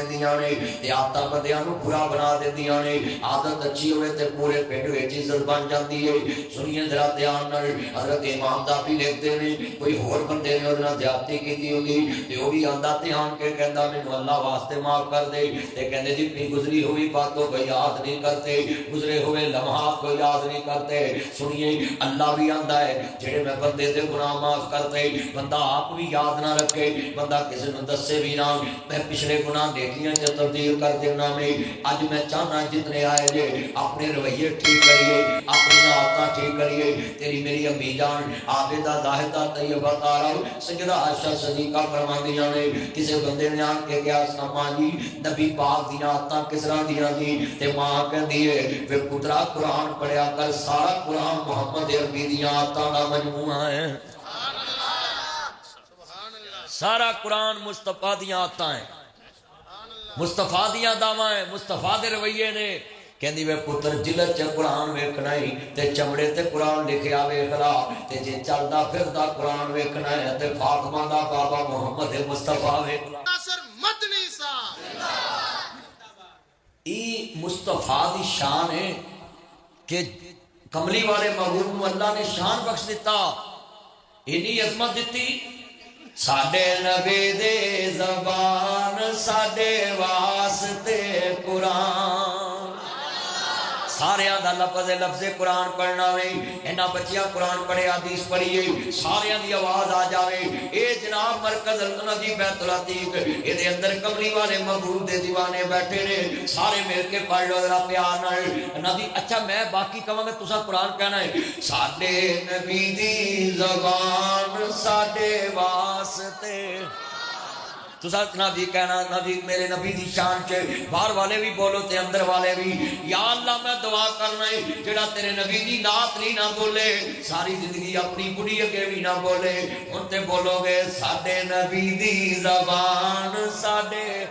دیندیاں نے تے عادتاں بندیاں نوں برا بنا دیندیاں نے عادت اچھی ہوئے تے پورے پنڈ وچ عزت بن جاندی ہے سنیے ذرا دھیان نال حضرت امام دابی لکھدے نے کوئی ہور بندے نے اودے نال زیادتی کیتی ہوندی تے او بھی آندا تے آن کے کہندا مینوں اللہ واسطے معاف کر دے تے کہندے جی اپنی گزری ہوئی باتوں کو یاد نہیں کرتے گزرے ہوئے لمحات کو یاد نہیں کرتے سنیے اللہ بھی آندا ہے جڑے میں بندے دے گناہ معاف کرتے بندہ آپ بھی یاد نہ رکھے بندہ کسی نوں دسے بھی نہ میں پچھلے گناہ نیکیاں چ تبدیل کر دینا میں اج میں چاہنا جتنے آئے جے اپنے رویے ٹھیک کریے اپنی عادتاں ٹھیک کریے تیری میری امی جان عابدہ زاہدہ طیبہ طاہرہ سیدہ عائشہ صدیقہ فرماندیاں نے کسی بندے نے آن کے کیا ساما جی نبی پاک دیاں عادتاں کس طرح دیاں دی تے ماں کہندی ہے وے پترا قرآن پڑھیا کر سارا قرآن محمد عربی دیاں عادتاں دا مجموعہ ہے سارا قرآن مصطفیٰ دیاں عادتاں ہیں مصطفیٰ دیاں دعویٰ ہیں مصطفیٰ دے رویے نے کہندی وے پتر جلد چ قرآن ویکھنا ہی تے چمڑے تے قرآن لکھیا ویکھ لا تے جے چلدا پھردا قرآن ویکھنا ہے تے فاطمہ دا بابا محمد مصطفیٰ ویکھ لا ناصر مدنی صاحب ای مصطفیٰ دی شان ہے کہ کملی والے محبوب کو اللہ نے شان بخش دیتا اینی عظمت دیتی ساڈے نبی دے زبان ساڈے واسطے قرآن سارے دا لفظ قرآن پڑھنا وے انہاں بچیاں قرآن پڑھے حدیث پڑھیے سارے دی آواز آ جاوے اے جناب مرکز القنادی بیت العتیق اے دے اندر کملی والے محبوب دے دیوانے بیٹھے نے سارے مل کے پڑھ لو ذرا پیار نال نبی اچھا میں باقی کہاں گا تساں قرآن کہنا ہے ساڈے نبی دی زبان ساڈے واسطے تسا نبی کہنا نبی میرے نبی دی شان چ باہر والے بھی بولو تے اندر والے بھی یا اللہ میں دعا کرنا ہے جڑا تیرے نبی دی نعت نہیں نہ بولے ساری زندگی اپنی بڑھی اگے بھی نہ بولے ہن تے بولو گے ساڈے نبی دی زبان ساڈے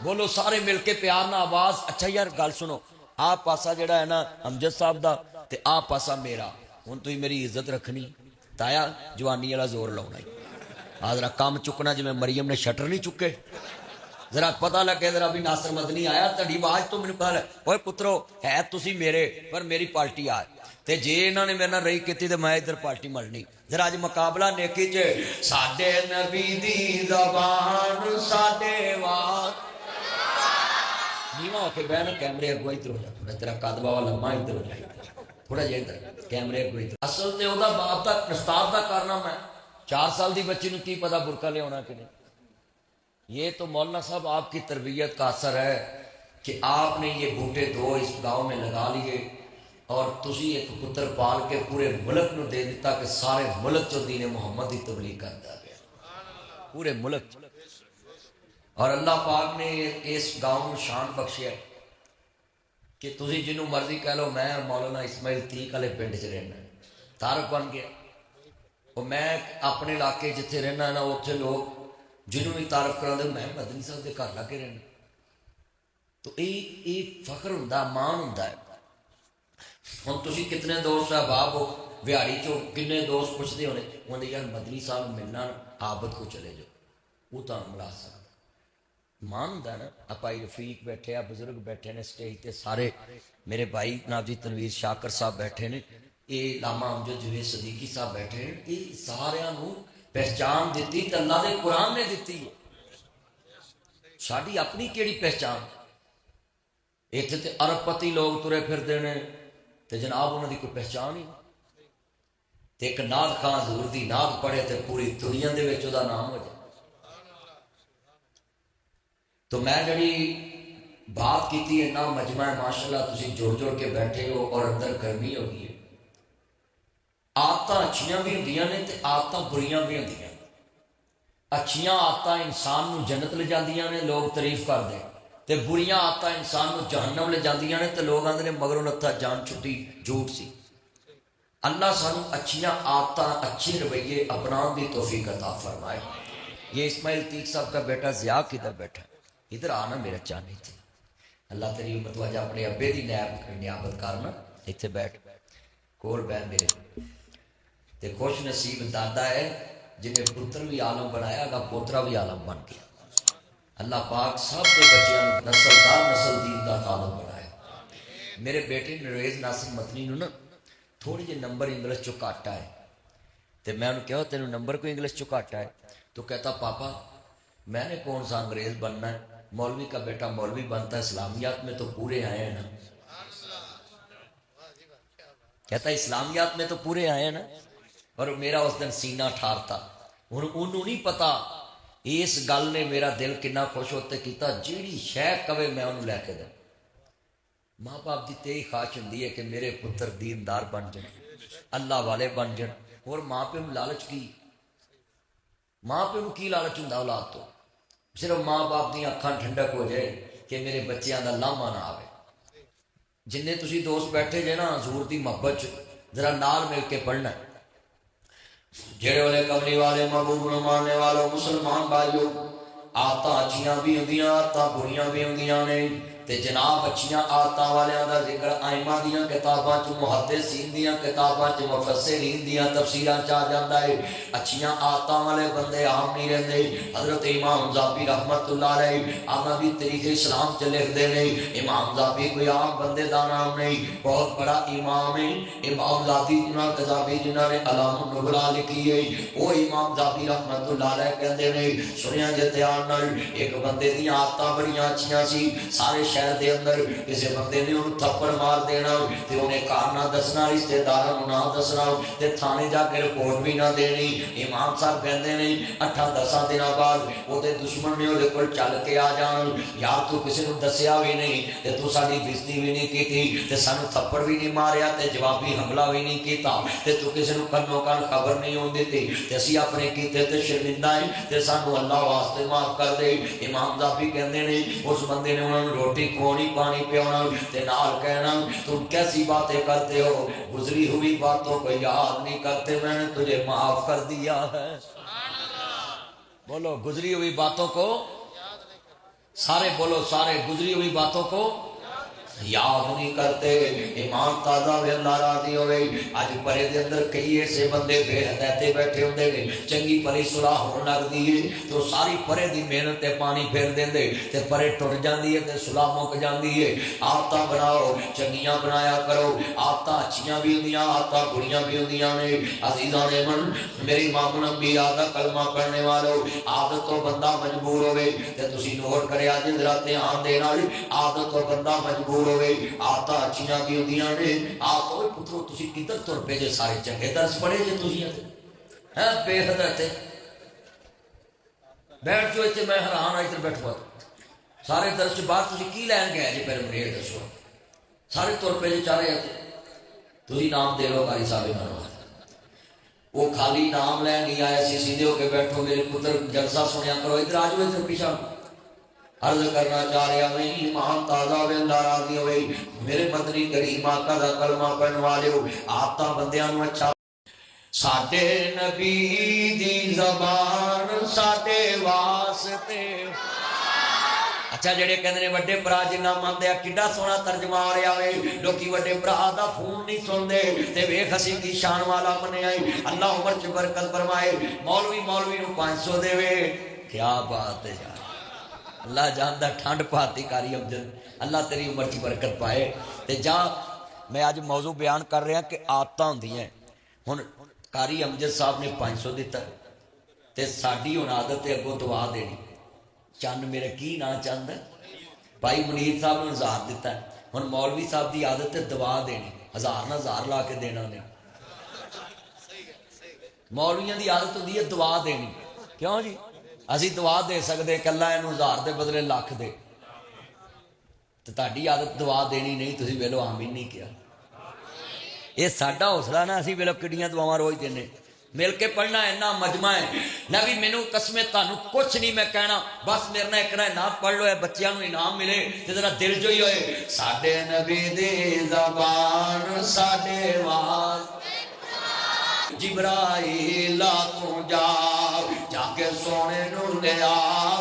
بولو سارے مل کے پیار نہ آواز اچھا یار گل سنو آ پاسا جڑا ہے نا امجد صاحب دا تے آ پاسا میرا ہن تو میری عزت رکھنی تایا جوانی والا زور لاؤنا ہے ذرا کام چکنا جی میں مریم نے شٹر نہیں چکے ذرا پتہ لگے ذرا بھی ناصر مدنی آیا تڑی آواز تو مجھے پتا لگ اوے پترو ہے تسی میرے پر میری پارٹی آئے تے جے انہوں نے میرے نال رہی کیتی تے میں ادھر پارٹی ملنی ذرا اج مقابلہ نیکی چ ساڈے نبی دی زبان ساڈے واسطے نیواں ہو کے بہن کیمرے اگوں ادھر ہو جا تھوڑا تیرا قد بابا لمبا ادھر ہو جائے تھوڑا جہا ادھر کیمرے اگوں ادھر اصل تے او دا باپ دا استاد دا کارنامہ ہے 4 سال دی بچی نو کی پتا برقع لے ہونا کہ نہیں یہ تو مولانا صاحب آپ کی تربیت کا اثر ہے کہ آپ نے یہ بوٹے 2 اس گاؤں میں لگا لیے اور تسی ایک پتر پال کے پورے ملک نو دے دیتا کہ سارے ملک چو دین محمد کی تبلیغ کرتا گیا پورے ملک اور اللہ پاک نے اس گاؤں میں شان بخشیا کہ تسی جنوں مرضی کہہ لو میں مولانا اسماعیل تیک والے پنڈ چ رہنا تعارف بن گیا میں اپنے علاقے جتھے رہنا نا اتنے لوگ جنہوں بھی تعارف کرا دے میں مدنی صاحب کے گھر لا کے رہنا تو یہ فخر ہوں مان ہوں ہوں تھی کتنے دوست احباب ہو بہاڑی چو کنے دوست پوچھتے ہونے وہ یار مدنی صاحب ملنا آبد کو چلے جاؤ وہ تو ملا سکتا مان ہوں نا اپائی رفیق بیٹھے بزرگ بیٹھے نے سٹیج تے سارے میرے بھائی ناجی تنویر شاکر صاحب بیٹھے نے یہ علامہ امجد جوید صدیقی صاحب بیٹھے ہیں یہ سارے پہچان دیتی تو اللہ دے قرآن نے دیتی ساری اپنی کیڑی پہچان اتنے تے ارب پتی لوگ ترے پھرتے ہیں تو جناب انہوں دی کوئی پہچان ہی تے ایک نعت خان حضور دی نعت پڑھے تے پوری دنیا دے وچ دا نام ہو جائے تو میں جڑی بات کیتی ہے نا مجمع ماشاءاللہ تسی جوڑ جوڑ کے بیٹھے ہو اور اندر گرمی ہو گئی ہے عادتاں اچھیاں بھی ہوندیاں نے تے عادتاں بریاں بھی ہوندیاں اچھیاں عادتاں انسان نو جنت لے جاندیاں نے لوگ تعریف کردے تے بریاں عادتاں انسان نو جہنم لے جاندیاں نے تے لوگ آندے نے مگروں نتھا جان چھٹی جھوٹ سی اللہ سانو اچھیاں عادتاں اچھے رویے اپناؤ دی توفیق عطا فرمائے یہ اسماعیل تیک صاحب کا بیٹا ضیاء کدھر بیٹھا ادھر آنا میرا چاہنے تھے اللہ تیری امت وجہ اپنے ابے دی نیابت کرنا اتنے بیٹھ کول بہن میرے تے خوش نصیب دادا ہے جنہیں پتر بھی عالم بنایا گا پوترا بھی عالم بن گیا اللہ پاک سب کے بچیاں نسل دار نسل دین دا خادم بنائے. میرے بیٹے نرویز ناصر مدنی نو نا تھوڑے جے نمبر انگلش چو کاٹا ہے تو میں انہوں کہا تینوں نمبر کو انگلش چو کاٹا ہے تو کہتا پاپا میں نے کون سا انگریز بننا ہے, مولوی کا بیٹا مولوی بنتا ہے, اسلامیات میں تو پورے آئے ہیں نا. کہتا اسلامیات میں تو پورے آئے ہیں نا. اور میرا اس دن سینہ ٹھار تھا. انہوں نہیں پتا اس گل نے میرا دل کنا خوش ہوتے کیتا جیڑی شے کہے میں انہوں لے کے دوں. ماں باپ دی تیری خواہش ہوندی ہے کہ میرے پتر دیندار بن جائیں, اللہ والے بن جائیں. اور ماں پہ لالچ کی, ماں پہ کی لالچ ہوں اولاد تو صرف ماں باپ دی اکھاں ٹھنڈک ہو جائے کہ میرے بچیاں دا لامہ نہ آوے. جنہیں تسی دوست بیٹھے جے نا حضور دی محبت ذرا نال مل کے پڑھنا ہے. جڑے والے کملی والے محبوب نو ماننے والوں مسلمان بھائیو, آتا اچھیاں بھی ہوندیاں آتا بریاں بھی ہوندیاں نے. تے جناب اچھیاں آتا والیاں دا ذکر آئمہ دیاں کتاباں چ محدثین دیاں کتاباں چ مفسرین دیاں تفسیراں چ آ جاندا ہے. اچھیاں آتا والے بندے عام نہیں رہندے. حضرت امام ذابی رحمت اللہ علیہ آپ بھی تاریخ اسلام چ لکھدے نے امام ذابی کوئی عام بندے دا نام نہیں, بہت بڑا امام ہے. امام ذابی جنہاں نے علام النبلا لکھی ہے وہ امام ذابی رحمت اللہ علیہ کہندے نے سنیا جے دھیان نال ایک بندے دی آدتاں بڑیاں اچھیاں سی. سارے شہر دے اندر کسی بندے نے انہوں تھپڑ مار دینا تے انہیں کار نہ دسنا, رشتے داراں نہ دسنا تے تھانے جا کے رپورٹ بھی نہ دینی. امام صاحب کہندے نے 8-10 دنوں بعد وہ دشمن نے وہ کول چل کے آ جان, یار تو کسی نے دسیا بھی نہیں تے تو ساری بےزتی بھی نہیں کیتی تے سانو تھپڑ بھی نہیں ماریا تے جوابی حملہ بھی نہیں کیتا تے تو کسی نے کنوں کان خبر نہیں ہون دیتی تے اسی اپنے کیتے تے شرمندہ ہیں تے سانو اللہ واسطے معاف کر دے. امام ذابی کہندے نے اس بندے نے انہوں نے روٹی کھونی پانی پیونا تے نال کہنا تم کیسی باتیں کرتے ہو, گزری ہوئی باتوں کو یاد نہیں کرتے, میں نے تجھے معاف کر دیا ہے. بولو گزری ہوئی باتوں کو سارے بولو سارے گزری ہوئی باتوں کو یاد نہیں کرتے. ایمان تازہ ہوئے اللہ راضی ہوئے. آج پرے دے اندر کئی ایسے بندے بے ہدایتے بیٹھے ہوندے نے, چنگی پری صلاح ہون لگ دی ہے تو ساری پرے دی محنت تے پانی پھیر دیندے تے پرے ٹٹ جاندی ہے تے صلاح مک جاندی ہے. آدتاں بناؤ, چنگیاں بنایا کرو. آدتاں اچھیاں بھی ہوندیاں آدتاں بریاں بھی ہوندیاں نے. عزیزان من میری امام الانبیاء دا کلمہ پڑھنے والو, عادت تو بندہ مجبور ہوئے تے تسی نوٹ کریا جے ذرا دھیان دے نال, عادت تو بندہ مجبور ہوئے. آتا اچھیاں بھی ہوندیاں نے. آپ ہوئے پترو تسی کدھر تر پہ جے سارے چنگے درس پڑھے جے تسی ہیں بے حضرت بیٹھ جو اتنے میں حیران ادھر بیٹھوا سارے درس بعد تسی کی لین گئے جی پہلے مجھے دسو سارے تر پہ جے چارے تسی نام دے لو قاری صاحب انہوں وہ خالی نام لین گیا ایسی سیدھے ہو کے بیٹھو میرے پتر جلسہ سنیا کرو ادھر آج ہوئے ادھر پیچھا عرض کرنا چاہ رہا میں ایمان تازہ ہوئے اللہ راضی ہوئے. میرے مدنی کریم آقا دا کلمہ پڑھن والے ہو آتا بندیاں نو اچھا ساڈے نبی دی زبان ساڈے واسطے. اچھا جڑے کہندے نے وڈے بھرا جنہ مندے کڈا سونا ترجمہ آ رہا ہے, لوکی وڈے بھرا دا فون نہیں سندے تے ویکھ اسی کی شان والا بنیا ہے. اللہ عمر چ برکت فرمائے. مولوی نو 500 دے وے, کیا بات ہے یار. اللہ جاندا ٹھنڈ پاتی کاری امجد, اللہ تیری عمر کی برکت پائے. تے جا میں آج موضوع بیان کر رہا کہ آدتاں ہوندیاں. ہن کاری امجد صاحب نے 500 دیتا تے ساڈی ہن عادت ہے اگوں دعا دینی. چند میرے کی نا چند ہے بھائی منیر صاحب نے 1000 دیتا ہے. ہن مولوی صاحب دی عادت ہے دعا دینی, 1000 نہ 1000 لا کے دینا نے. مولویاں دی عادت ہوندی ہے دعا دینی. کیوں جی اسی دعا دے سکتے کہ اللہ انہوں 1000 دے بدلے لاکھ دے, تو تہاڈی عادت دعا دینی نہیں, تسی ویلو آمین نہیں کیا. یہ ساڈا حوصلہ نا اسی ویلو کڈیاں دعاواں روز دینے. مل کے پڑھنا اینا مجمع ہے. نبی مینوں قسمیں تانوں کچھ نہیں میں کہنا, بس میرے نال ایک نام پڑھ لو, بچیاں نوں انعام ملے تے ذرا دل جوئی ہوئے. ساڈے نبی دی زبان ساڈے واسطے جبرائیل تو جا کے سونے نور لے آ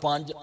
5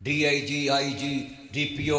DIG IG DPO,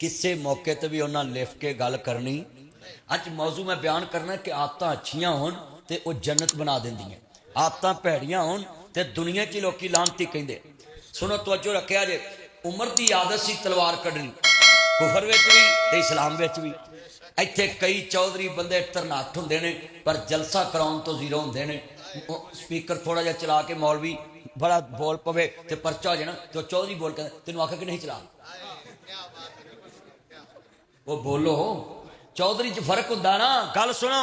ਕਿਸੇ ਮੌਕੇ ਤੇ ਵੀ ਉਹਨਾਂ ਲਿਫ ਕੇ ਗੱਲ ਕਰਨੀ। ਅੱਜ ਮੌਜੂ ਮੈਂ ਬਿਆਨ ਕਰਨਾ ਕਿ ਆਦਤਾਂ ਅੱਛੀਆਂ ਹੋਣ ਤੇ ਉਹ ਜੰਨਤ ਬਣਾ ਦਿੰਦੀਆਂ, ਆਦਤਾਂ ਭੈੜੀਆਂ ਹੋਣ ਤੇ ਦੁਨੀਆ 'ਚ ਲੋਕੀ ਲਾਂਤੀ ਕਹਿੰਦੇ। ਸੁਣੋ, ਤਵੱਜੋ ਰੱਖਿਆ ਜੇ। ਉਮਰ ਦੀ ਆਦਤ ਸੀ ਤਲਵਾਰ ਕੱਢਣੀ, ਕੁਫਰ ਵਿੱਚ ਵੀ ਤੇ ਇਸਲਾਮ ਵਿੱਚ ਵੀ। ਇੱਥੇ ਕਈ ਚੌਧਰੀ ਬੰਦੇ ਧਰਨਾਟ ਹੁੰਦੇ ਨੇ, ਪਰ ਜਲਸਾ ਕਰਾਉਣ ਤੋਂ ਜ਼ੀਰੋ ਹੁੰਦੇ ਨੇ। ਸਪੀਕਰ ਥੋੜਾ ਜਿਹਾ ਚਲਾ ਕੇ ਮੌਲਵੀ ਬੜਾ ਬੋਲ ਪਵੇ ਤੇ ਪਰਚਾ ਹੋ ਜਾਣਾ, ਤੇ ਉਹ ਚੌਧਰੀ ਬੋਲ ਕੇ ਤੈਨੂੰ ਆਖਿਆ ਕਿ ਨਹੀਂ ਚਲਾ, ਉਹ ਬੋਲੋ। ਚੌਧਰੀ 'ਚ ਫਰਕ ਹੁੰਦਾ ਨਾ। ਗੱਲ ਸੁਣੋ,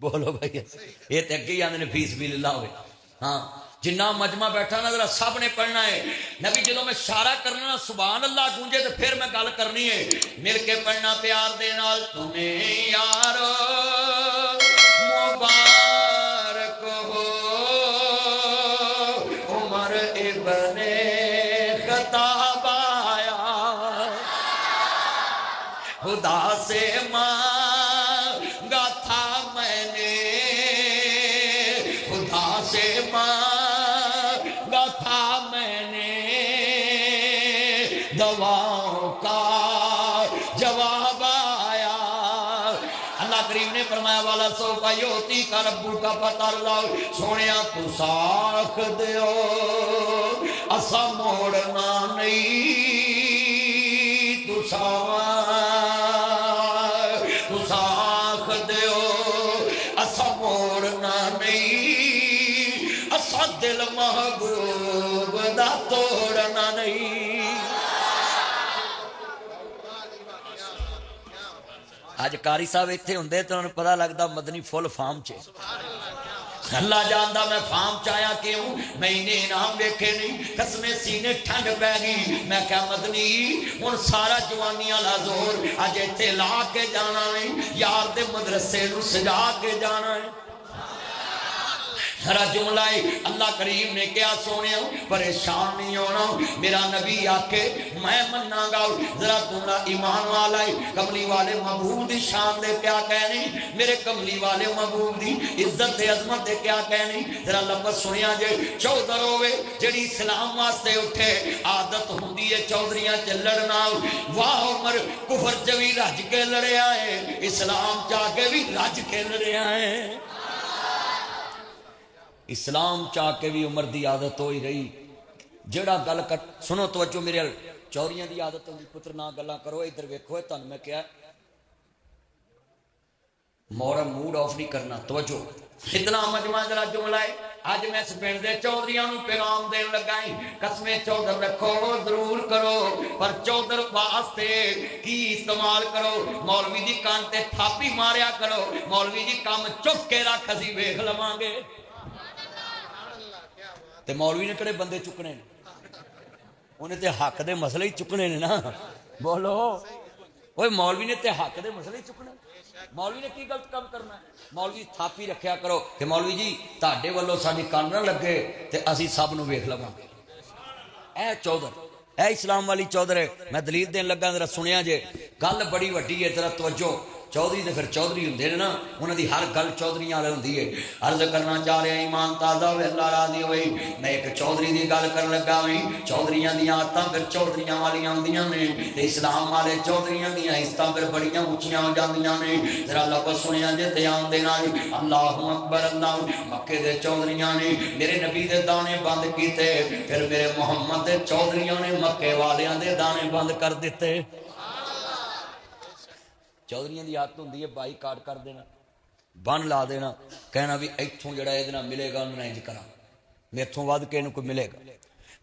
بولو بھائی یہ تو اگے ہی آدھے فی سبیل اللہ ہوئے ہاں جنہ مجمع بیٹھا نا ذرا سب نے پڑھنا ہے نبی جدوں میں اشارہ کرنا نا سبحان اللہ گونجے تو پھر میں گل کرنی ہے مل کے پڑھنا پیار دے نال تمہیں یار مبارک ہو عمر ابن خطاب آیا خدا سے مانگا تھا میں نے خدا سے مانگا تھا میں نے دعاؤں کا جواب آیا اللہ کریم نے فرمایا والا سو کا یوتی کا ربو کا پتہ لاؤ سونیا تو ساکھ دیو اسا موڑنا نہیں تو ساکھ دیو اسا موڑنا نہیں اسا دل محبوب دا توڑنا نہیں اج قاری صاحب اتنے ہوندے تو انہوں پتہ لگتا مدنی فل فارم چ اللہ جاندا میں فارم چایا کیوں میں انہیں انعام ویکھے نہیں قسمیں سینے ٹھنڈ پہ گئی میں کیا مدنی ہن سارا جوانیاں لا زور اج ایتھے لا کے جانا ہے یار دے مدرسے نو سجا کے جانا ہے ذرا جملہ اللہ کریم نے کیا سونے پریشان نہیں ہونا میرا نبی آکے میں مننا گا ذرا جملہ ایمان والا ہے کملی والے محبوب دی شان دے کیا کہنے میرے کملی والے محبوب دی عزت دے عظمت دے کیا کہنے ذرا لفظ سنیا جے چودھر ہوئے جڑی اسلام واسطے اٹھے عادت ہوندی ہے چودھریاں چ لڑنا واہ عمر کفر چ بھی رج کے لڑے آئے اسلام چاہ کے بھی رج کے لڑے آئے اسلام چاہ کے بھی عمر دی عادت ہوئی رہی جڑا گل کر سنو توجہ میرے چوریاں دی عادت ہوئی پتر نہ گلاں کرو ادھر ویکھو تن میں کیا مورا موڈ آف نہیں کرنا توجہ اتنا مجمع ذرا جملہ ہے آج میں اس پنڈ دے چودھریاں نو پیغام دین لگائی قسمیں چودھر رکھو ضرور کرو پر چودھر واسطے کی استعمال کرو مولوی دی کان تے تھاپی ماریا کرو مولوی جی کام چک کے رکھ اسی ویکھ لواں گے تے مولوی نے کڑے بندے چکنے انہیں تے حق دے مسئلے ہی چکنے نے نا بولو اوے مولوی نے تے حق دے مسئلے ہی چکنے مولوی نے کی غلط کام کرنا ہے مولوی تھاپی رکھیا کرو کہ مولوی جی تہاڈے والوں ساڈی کان نہ لگے تے اسی سب نو ویکھ لواں گے اے چودھر اے اسلام والی چودھر ہے میں دلیل دین لگا ذرا سنیا جے گل بڑی وڈی ہے ذرا توجہ چودھری تے پھر چودھری ہوندے نے نا انہاں دی ہر گل چودھریاں والے ہوندی ہے عرض کرنا چاہ رہا ایمان تازہ ہوئے اللہ راضی ہوئے میں ایک چودھری دی گل کرن لگا ہوئی چودھریاں دی عادتاں پھر چودھریاں والیاں ہوندیاں نے تے اسلام والے چودھریاں دی عزتاں پھر بڑیاں اونچیاں ہو جاندیاں نے ذرا لفظ سنیا جے دھیان دے نال اللہ اکبر اللہ مکے دے چودھریاں نے میرے نبی دے دانے بند کیتے پھر میرے محمد دے چودھریاں نے مکے والیاں دے دانے بند کر دیتے چودھریاں دی عادت ہوندی ہے بائی کاٹ کر دینا بن لا دینا کہنا بھی ایتھوں جڑا ادنا ملے گا انہوں انج کرا میتھوں ود کے انہوں کوئی ملے گا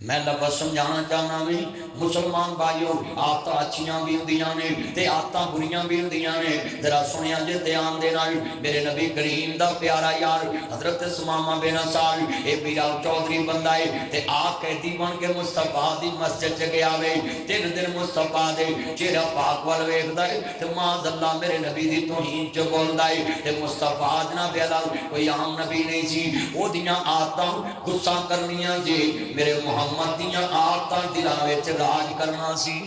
میں لفظ سمجھانا چاہنا بھی مسلمان بھائیو آدتاں اچھیاں بھی ہوندیاں نے تے آدتاں بریاں بھی ہوندیاں نے ذرا سنیا جے دھیان دینا میرے نبی کریم دا پیارا یار حضرت سمامہ بن اسال اے پیرا چودھری بندہ ہے تے آ قیدی بن کے مصطفیٰ دی مسجد چ گیا وے 3 دن مصطفیٰ دے چہرہ پاک ول ویکھدا ہے تے معاذ اللہ میرے نبی دی توہین چ بولدا ہے تے مصطفیٰ جناب اللہ کوئی عام نبی نہیں سی او دیاں آدتاں غصہ کرنیاں جی میرے محمد دیاں آدتاں دلاں وچ راج کرنا سی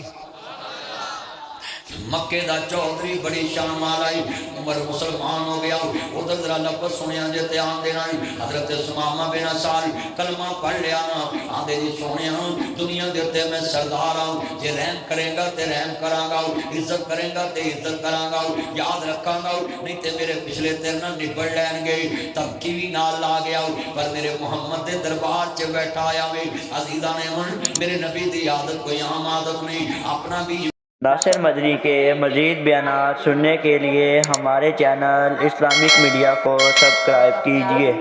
مکے دا چودھری بڑی شان والا عمر مسلمان ہو گیا ادھر ذرا لفظ سنیا جے دھیان دینا حضرت سمامہ بن اسال کلمہ پڑھ لیا نا آندے جی سونیا دنیا دے تے میں سردار ہوں جے رحم کرے گا تے رحم کراں گا عزت کرے گا تے عزت کراں گا یاد رکھاں گا نہیں تے میرے پچھلے تیرے نال نبڑ لین گے تمکی بھی نال لا گیا پر میرے محمد دے دربار چ بیٹھا آیا وے عزیزاں نے ہن میرے نبی دی عادت کوئی عام عادت نہیں اپنا بھی ناصر مدنی کے مزید بیانات سننے کے لیے ہمارے چینل اسلامک میڈیا کو سبسکرائب کیجیے